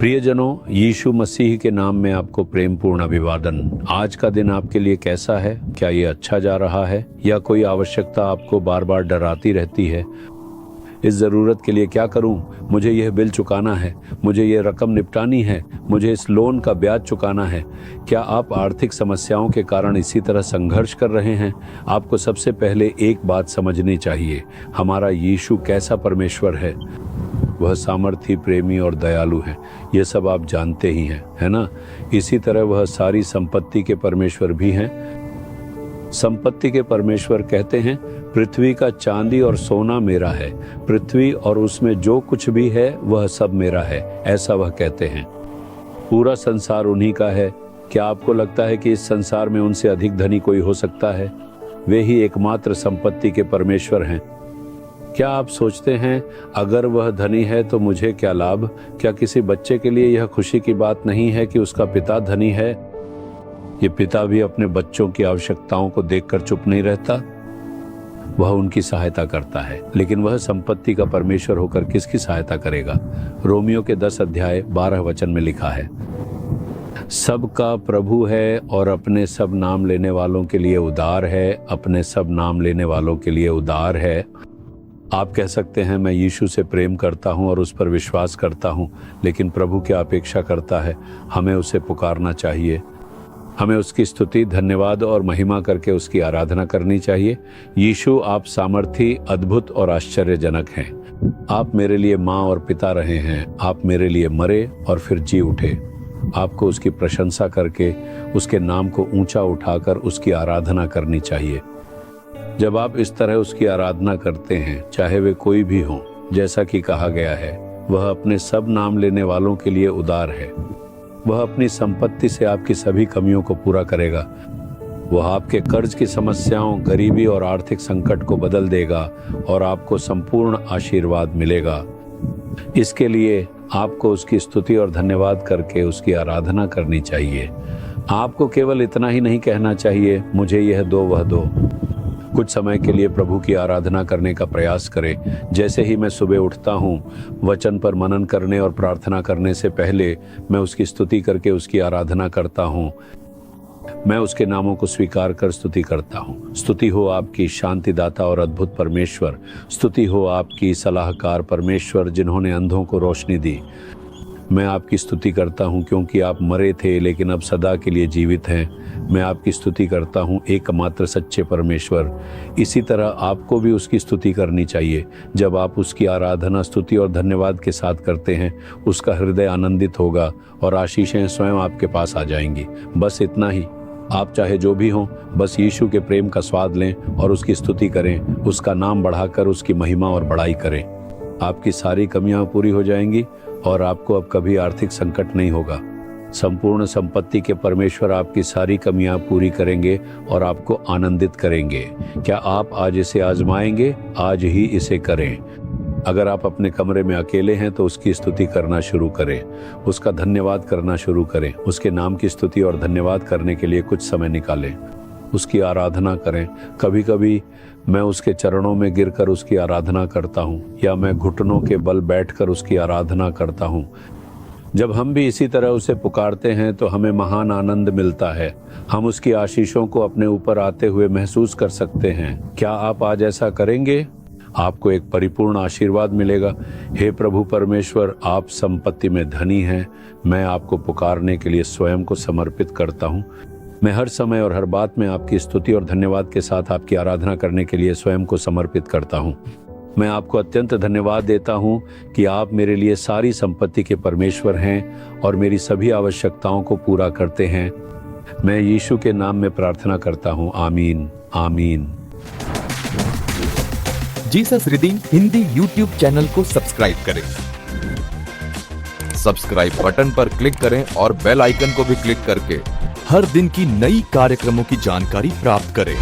प्रियजनों, यीशु मसीह के नाम में आपको प्रेमपूर्ण अभिवादन। आज का दिन आपके लिए कैसा है? क्या ये अच्छा जा रहा है या कोई आवश्यकता आपको बार बार डराती रहती है? इस ज़रूरत के लिए क्या करूं? मुझे यह बिल चुकाना है, मुझे ये रकम निपटानी है, मुझे इस लोन का ब्याज चुकाना है। क्या आप आर्थिक समस्याओं के कारण इसी तरह संघर्ष कर रहे हैं? आपको सबसे पहले एक बात समझनी चाहिए, हमारा यीशु कैसा परमेश्वर है। वह सामर्थी, प्रेमी और दयालु है। ये सब आप जानते ही हैं, है ना? इसी तरह वह सारी संपत्ति के परमेश्वर भी हैं। संपत्ति के परमेश्वर कहते हैं, पृथ्वी का चांदी और सोना मेरा है, पृथ्वी और उसमें जो कुछ भी है वह सब मेरा है, ऐसा वह कहते हैं। पूरा संसार उन्हीं का है। क्या आपको लगता है कि इस संसार में उनसे अधिक धनी कोई हो सकता है? वे ही एकमात्र संपत्ति के परमेश्वर हैं। क्या आप सोचते हैं अगर वह धनी है तो मुझे क्या लाभ? क्या किसी बच्चे के लिए यह खुशी की बात नहीं है कि उसका पिता धनी है? ये पिता भी अपने बच्चों की आवश्यकताओं को देखकर चुप नहीं रहता, वह उनकी सहायता करता है। लेकिन वह संपत्ति का परमेश्वर होकर किसकी सहायता करेगा? रोमियो के 10 अध्याय 12 वचन में लिखा है, सबका प्रभु है और अपने सब नाम लेने वालों के लिए उदार है, अपने सब नाम लेने वालों के लिए उदार है। आप कह सकते हैं मैं यीशु से प्रेम करता हूं और उस पर विश्वास करता हूं, लेकिन प्रभु क्या अपेक्षा करता है? हमें उसे पुकारना चाहिए, हमें उसकी स्तुति, धन्यवाद और महिमा करके उसकी आराधना करनी चाहिए। यीशु, आप सामर्थी, अद्भुत और आश्चर्यजनक हैं। आप मेरे लिए माँ और पिता रहे हैं। आप मेरे लिए मरे और फिर जी उठे। आपको उसकी प्रशंसा करके, उसके नाम को ऊंचा उठाकर उसकी आराधना करनी चाहिए। जब आप इस तरह उसकी आराधना करते हैं, चाहे वे कोई भी हों, जैसा कि कहा गया है, वह अपने सब नाम लेने वालों के लिए उदार है। वह अपनी संपत्ति से आपकी सभी कमियों को पूरा करेगा। वह आपके कर्ज की समस्याओं, गरीबी और आर्थिक संकट को बदल देगा और आपको संपूर्ण आशीर्वाद मिलेगा। इसके लिए आपको उसकी स्तुति और धन्यवाद करके उसकी आराधना करनी चाहिए। आपको केवल इतना ही नहीं कहना चाहिए, मुझे यह दो वह दो। कुछ समय के लिए प्रभु की आराधना करने का प्रयास करें। जैसे ही मैं सुबह उठता हूँ, वचन पर मनन करने और प्रार्थना करने से पहले मैं उसकी स्तुति करके उसकी आराधना करता हूँ। मैं उसके नामों को स्वीकार कर स्तुति करता हूँ। स्तुति हो आपकी शांतिदाता और अद्भुत परमेश्वर। स्तुति हो आपकी सलाहकार परमेश्वर, जिन्होंने अंधों को रोशनी दी। मैं आपकी स्तुति करता हूँ क्योंकि आप मरे थे लेकिन अब सदा के लिए जीवित हैं। मैं आपकी स्तुति करता हूँ एकमात्र सच्चे परमेश्वर। इसी तरह आपको भी उसकी स्तुति करनी चाहिए। जब आप उसकी आराधना, स्तुति और धन्यवाद के साथ करते हैं, उसका हृदय आनंदित होगा और आशीषें स्वयं आपके पास आ जाएंगी। बस इतना ही। आप चाहे जो भी हों, बस यीशु के प्रेम का स्वाद लें और उसकी स्तुति करें, उसका नाम बढ़ाकर उसकी महिमा और बड़ाई करें। आपकी सारी कमियां पूरी हो जाएंगी और आपको अब कभी आर्थिक संकट नहीं होगा। संपूर्ण संपत्ति के परमेश्वर आपकी सारी कमियां पूरी करेंगे और आपको आनंदित करेंगे। क्या आप आज इसे आजमाएंगे? आज ही इसे करें। अगर आप अपने कमरे में अकेले हैं तो उसकी स्तुति करना शुरू करें, उसका धन्यवाद करना शुरू करें। उसके नाम की स्तुति और धन्यवाद करने के लिए कुछ समय निकालें, उसकी आराधना करें। कभी कभी मैं उसके चरणों में गिरकर उसकी आराधना करता हूँ, या मैं घुटनों के बल बैठकर उसकी आराधना करता हूँ। जब हम भी इसी तरह उसे पुकारते हैं तो हमें महान आनंद मिलता है। हम उसकी आशीषों को अपने ऊपर आते हुए महसूस कर सकते हैं। क्या आप आज ऐसा करेंगे? आपको एक परिपूर्ण आशीर्वाद मिलेगा। हे प्रभु परमेश्वर, आप संपत्ति में धनी हैं। मैं आपको पुकारने के लिए स्वयं को समर्पित करता हूँ। मैं हर समय और हर बात में आपकी स्तुति और धन्यवाद के साथ आपकी आराधना करने के लिए स्वयं को समर्पित करता हूँ। मैं आपको अत्यंत धन्यवाद देता हूँ कि आप मेरे लिए सारी संपत्ति के परमेश्वर हैं और मेरी सभी आवश्यकताओं को पूरा करते हैं। मैं यीशु के नाम में प्रार्थना करता हूँ। आमीन, आमीन। Jesus redeem Hindi YouTube channel को सब्सक्राइब करें। सब्सक्राइब बटन पर क्लिक करें और बेल आइकन को भी क्लिक करके हर दिन की नई कार्यक्रमों की जानकारी प्राप्त करें।